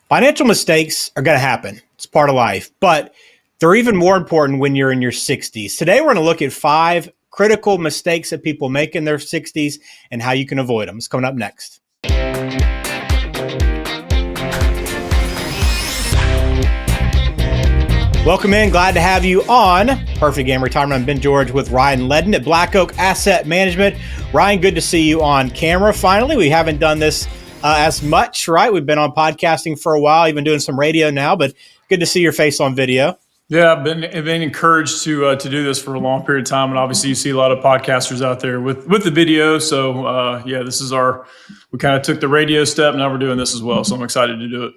Financial mistakes are going to happen. It's part of life, but they're even more important when you're in your 60s. Today, we're going to look at 5 critical mistakes that people make in their 60s and how you can avoid them. It's coming up next. Welcome in. Glad to have you on Perfect Game Retirement. I'm Ben George with Ryan Ledden at Black Oak Asset Management. Ryan, good to see you on camera finally. We haven't done this as much, right? We've been on podcasting for a while, even doing some radio now, but good to see your face on video. Yeah, I've been encouraged to do this for a long period of time, and obviously you see a lot of podcasters out there with the video. So this is we kind of took the radio step. Now we're doing this as well. So I'm excited to do it.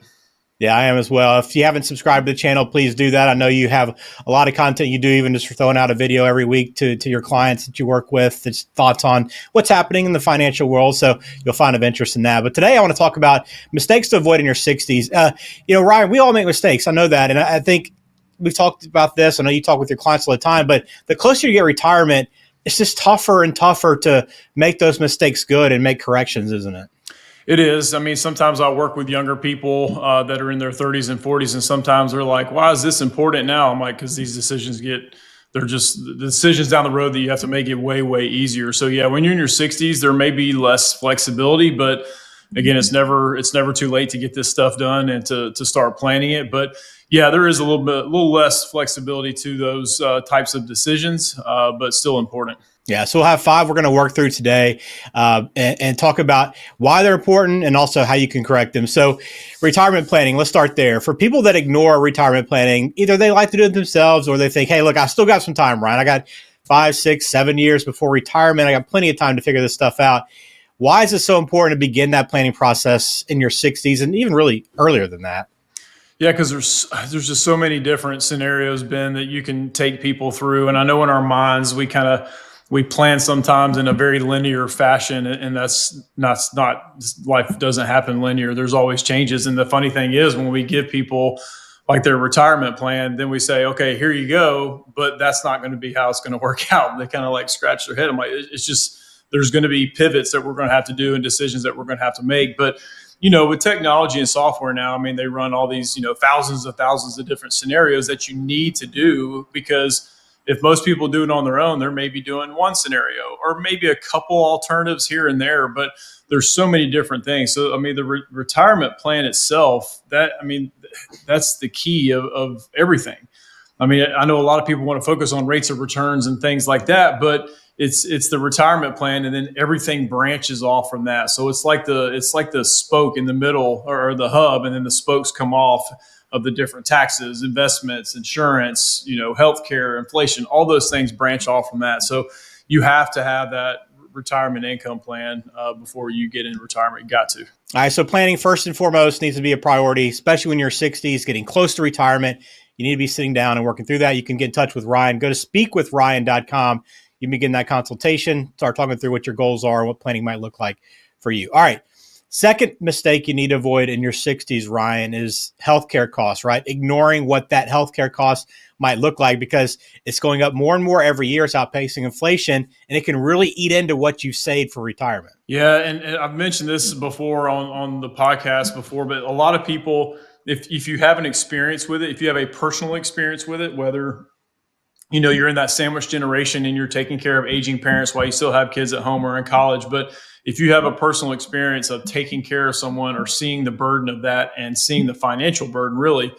Yeah, I am as well. If you haven't subscribed to the channel, please do that. I know you have a lot of content you do, even just for throwing out a video every week to your clients that you work with. It's thoughts on what's happening in the financial world. So you'll find of interest in that. But today I want to talk about mistakes to avoid in your 60s. Ryan, we all make mistakes. I know that. And I think we've talked about this. I know you talk with your clients all the time. But the closer you get retirement, it's just tougher and tougher to make those mistakes good and make corrections, isn't it? It is. I mean, sometimes I work with younger people that are in their 30s and 40s, and sometimes they're like, why is this important now? I'm like, because these decisions they're just the decisions down the road that you have to make it way, way easier. So yeah, when you're in your 60s, there may be less flexibility, but again, it's never too late to get this stuff done and to start planning it. But yeah, there is a little less flexibility to those types of decisions, but still important. Yeah, so we'll have 5 we're going to work through today and talk about why they're important and also how you can correct them. So retirement planning, let's start there. For people that ignore retirement planning, either they like to do it themselves or they think, hey, look, I still got some time, Ryan. I got 5, 6, 7 years before retirement. I got plenty of time to figure this stuff out. Why is it so important to begin that planning process in your 60s and even really earlier than that? Yeah, because there's just so many different scenarios, Ben, that you can take people through. And I know in our minds, we plan sometimes in a very linear fashion, and that's not life doesn't happen linear. There's always changes. And the funny thing is when we give people like their retirement plan, then we say, okay, here you go, but that's not going to be how it's going to work out. And they kind of like scratch their head. I'm like, it's just, there's going to be pivots that we're going to have to do and decisions that we're going to have to make. But, with technology and software now, I mean, they run all these, thousands of different scenarios that you need to do, because if most people do it on their own, they're maybe doing one scenario or maybe a couple alternatives here and there, but there's so many different things. So, I mean, the retirement plan itself, that's the key of everything. I mean, I know a lot of people want to focus on rates of returns and things like that, but it's the retirement plan, and then everything branches off from that. So it's like the spoke in the middle, or the hub, and then the spokes come off of the different taxes, investments, insurance, healthcare, inflation, all those things branch off from that. So you have to have that retirement income plan before you get in retirement. You got to. All right. So planning first and foremost needs to be a priority, especially when you're 60s, getting close to retirement. You need to be sitting down and working through that. You can get in touch with Ryan. Go to speakwithryan.com. You can begin that consultation, start talking through what your goals are and what planning might look like for you. All right. Second mistake you need to avoid in your 60s, Ryan, is healthcare costs, right? Ignoring what that healthcare cost might look like, because it's going up more and more every year. It's outpacing inflation, and it can really eat into what you've saved for retirement. Yeah, and I've mentioned this before on the podcast before, but a lot of people, if you have an experience with it, if you have a personal experience with it, whether you're in that sandwich generation and you're taking care of aging parents while you still have kids at home or in college, but if you have a personal experience of taking care of someone or seeing the burden of that and seeing the financial burden really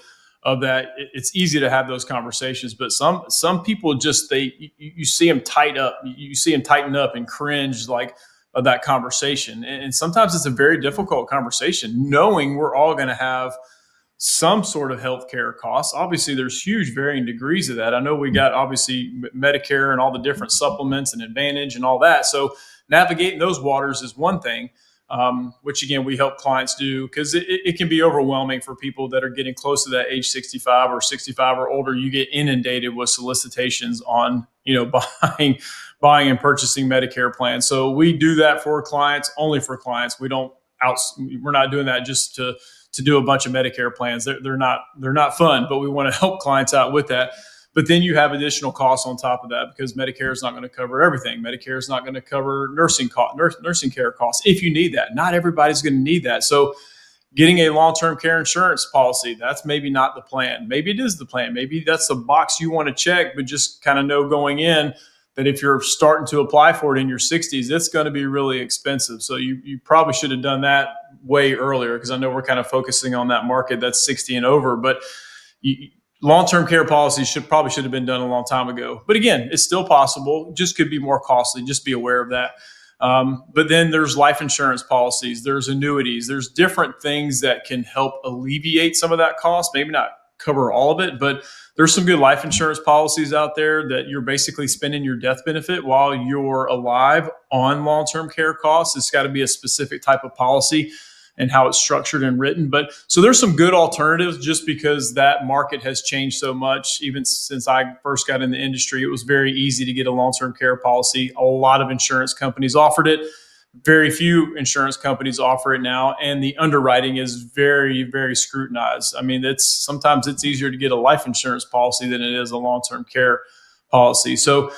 of that, it's easy to have those conversations. But some people just, you see them tighten up and cringe like of that conversation. And sometimes it's a very difficult conversation, knowing we're all going to have some sort of healthcare costs. Obviously, there's huge varying degrees of that. I know we got obviously Medicare and all the different supplements and Advantage and all that. So navigating those waters is one thing, which again, we help clients do, because it can be overwhelming for people that are getting close to that age 65 or 65 or older. You get inundated with solicitations on, buying and purchasing Medicare plans. So we do that for clients, only for clients. We're not doing that just to do a bunch of Medicare plans. They're not fun, but we want to help clients out with that. But then you have additional costs on top of that, because Medicare is not going to cover everything. Medicare is not going to cover nursing care costs if you need that. Not everybody's going to need that. So Getting a long-term care insurance policy, that's maybe not the plan. Maybe it is the plan. Maybe that's the box you want to check, but just kind of know going in that if you're starting to apply for it in your 60s, it's going to be really expensive. So you probably should have done that way earlier, because I know we're kind of focusing on that market that's 60 and over, but long-term care policies should have been done a long time ago. But again, it's still possible. Just could be more costly. Just be aware of that. But then there's life insurance policies, there's annuities, there's different things that can help alleviate some of that cost. Maybe not cover all of it, but there's some good life insurance policies out there that you're basically spending your death benefit while you're alive on long-term care costs. It's got to be a specific type of policy and how it's structured and written. But so there's some good alternatives, just because that market has changed so much. Even since I first got in the industry, it was very easy to get a long-term care policy. A lot of insurance companies offered it. Very few insurance companies offer it now, and the underwriting is very, very scrutinized. I mean, sometimes it's easier to get a life insurance policy than it is a long-term care policy. So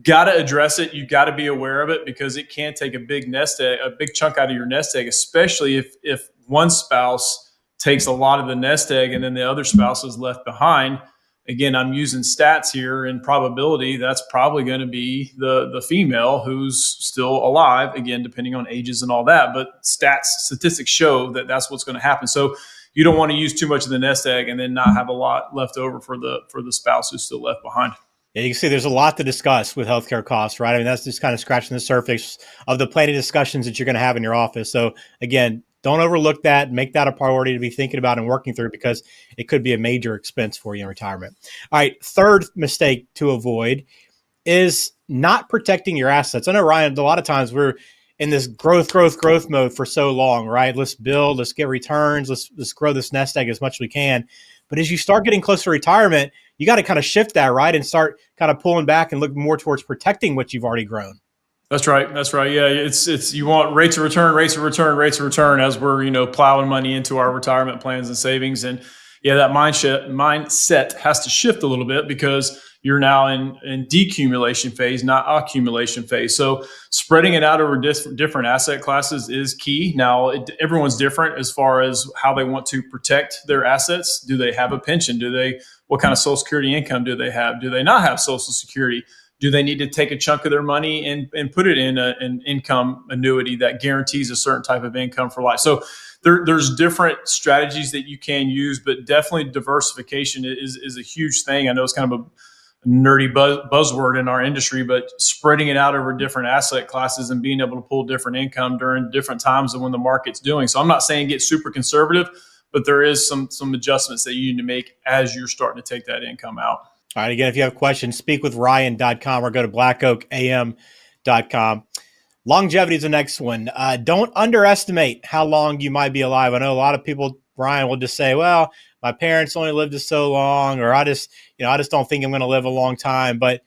got to address it. You got to be aware of it, because it can take a big nest egg, a big chunk out of your nest egg, especially if one spouse takes a lot of the nest egg and then the other spouse is left behind. Again, I'm using stats here and probability. That's probably going to be the female who's still alive, again, depending on ages and all that. But statistics show that that's what's going to happen. So you don't want to use too much of the nest egg and then not have a lot left over for the spouse who's still left behind. Yeah, you can see there's a lot to discuss with healthcare costs, right? I mean, that's just kind of scratching the surface of the planning discussions that you're going to have in your office. So again, don't overlook that. Make that a priority to be thinking about and working through, because it could be a major expense for you in retirement. All right, third mistake to avoid is not protecting your assets. I know, Ryan, a lot of times we're in this growth mode for so long, right? Let's build, let's get returns, let's grow this nest egg as much as we can. But as you start getting close to retirement, you got to kind of shift that, right? And start kind of pulling back and look more towards protecting what you've already grown. That's right. Yeah, it's you want rates of return as we're plowing money into our retirement plans and savings. And yeah, that mindset has to shift a little bit, because you're now in decumulation phase, not accumulation phase. So spreading it out over different asset classes is key. Now, everyone's different as far as how they want to protect their assets. Do they have a pension? What kind of Social Security income do they have? Do they not have Social Security? Do they need to take a chunk of their money and put it in an income annuity that guarantees a certain type of income for life? So there's different strategies that you can use, but definitely diversification is a huge thing. I know it's kind of a nerdy buzzword in our industry, but spreading it out over different asset classes and being able to pull different income during different times of when the market's doing. So I'm not saying get super conservative, but there is some adjustments that you need to make as you're starting to take that income out. All right. Again, if you have questions, speakwithryan.com or go to blackoakam.com. Longevity is the next one. Don't underestimate how long you might be alive. I know a lot of people, Ryan, will just say, well, my parents only lived so long, or I just don't think I'm going to live a long time. But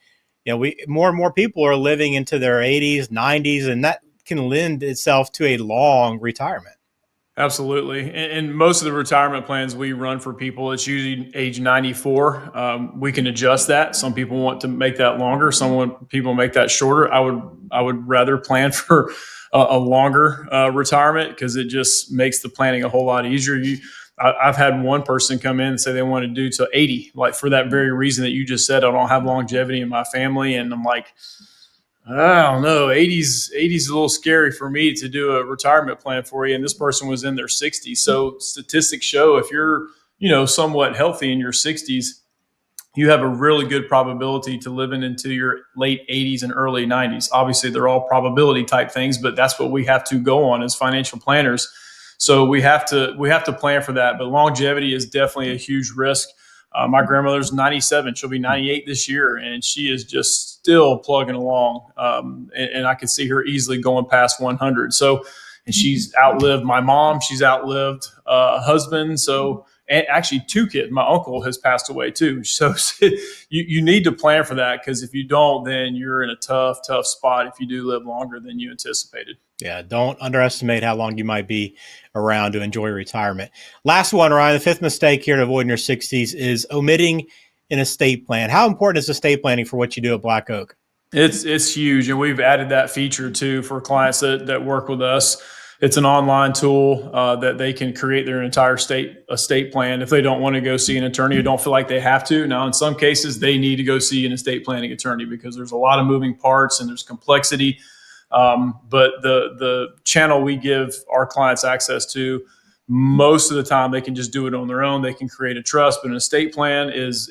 more and more people are living into their 80s, 90s, and that can lend itself to a long retirement. Absolutely. And most of the retirement plans we run for people, it's usually age 94. We can adjust that. Some people want to make that longer. People make that shorter. I would rather plan for a longer retirement, because it just makes the planning a whole lot easier. I've had one person come in and say they want to do to 80, like for that very reason that you just said. I don't have longevity in my family. And I'm like, I don't know, 80's a little scary for me to do a retirement plan for you. And this person was in their 60s. So statistics show if you're, somewhat healthy in your 60s, you have a really good probability to living into your late 80s and early 90s. Obviously, they're all probability type things, but that's what we have to go on as financial planners. So we have to plan for that. But longevity is definitely a huge risk. My grandmother's 97. She'll be 98 this year, and she is just still plugging along. And I can see her easily going past 100. So, and she's outlived my mom. She's outlived a husband. So, and actually 2 kids. My uncle has passed away too. So you need to plan for that, because if you don't, then you're in a tough spot if you do live longer than you anticipated. Yeah, don't underestimate how long you might be around to enjoy retirement. Last one, Ryan, the 5th mistake here to avoid in your 60s is omitting an estate plan. How important is estate planning for what you do at Black Oak? It's huge, and we've added that feature too for clients that work with us. It's an online tool that they can create their entire estate plan if they don't want to go see an attorney or don't feel like they have to. Now, in some cases, they need to go see an estate planning attorney because there's a lot of moving parts and there's complexity. But the channel we give our clients access to, most of the time they can just do it on their own. They can create a trust, but an estate plan is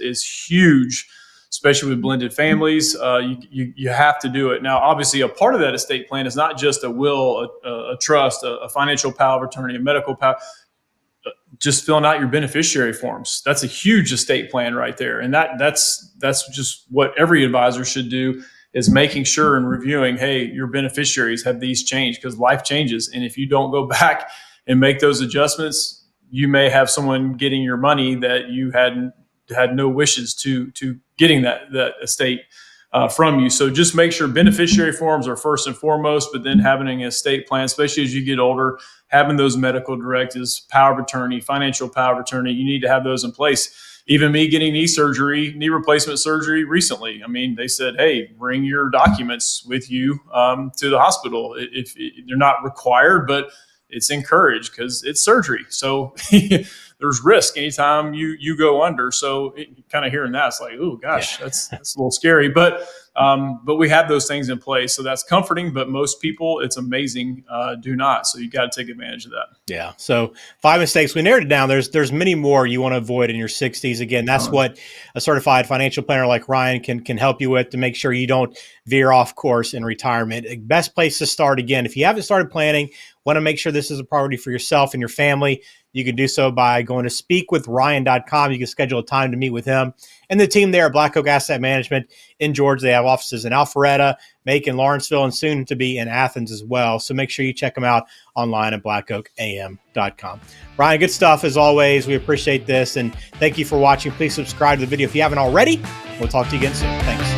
huge, especially with blended families. You have to do it. Now, obviously, a part of that estate plan is not just a will, a trust, a financial power of attorney, a medical power. Just filling out your beneficiary forms. That's a huge estate plan right there. And that's just what every advisor should do, is making sure and reviewing, hey, your beneficiaries, have these changed? Because life changes. And if you don't go back and make those adjustments, you may have someone getting your money that you had no wishes to getting that estate from you. So just make sure beneficiary forms are first and foremost, but then having an estate plan, especially as you get older, having those medical directives, power of attorney, financial power of attorney, you need to have those in place. Even me getting knee replacement surgery recently. I mean, they said, hey, bring your documents with you to the hospital. If they're not required, but it's encouraged because it's surgery. So there's risk anytime you go under. So kind of hearing that, it's like, oh gosh, that's a little scary. But we have those things in place, so that's comforting. But most people, it's amazing, do not. So you got to take advantage of that. Yeah. So 5 mistakes. We narrowed it down. There's many more you want to avoid in your 60s. Again, that's what a certified financial planner like Ryan can help you with to make sure you don't veer off course in retirement. Best place to start, again, if you haven't started planning, want to make sure this is a priority for yourself and your family, you can do so by going to speakwithryan.com. You can schedule a time to meet with him and the team there at Black Oak Asset Management in Georgia. They have offices in Alpharetta, Macon, Lawrenceville, and soon to be in Athens as well. So make sure you check them out online at blackoakam.com. Ryan, good stuff as always. We appreciate this, and thank you for watching. Please subscribe to the video if you haven't already. We'll talk to you again soon. Thanks.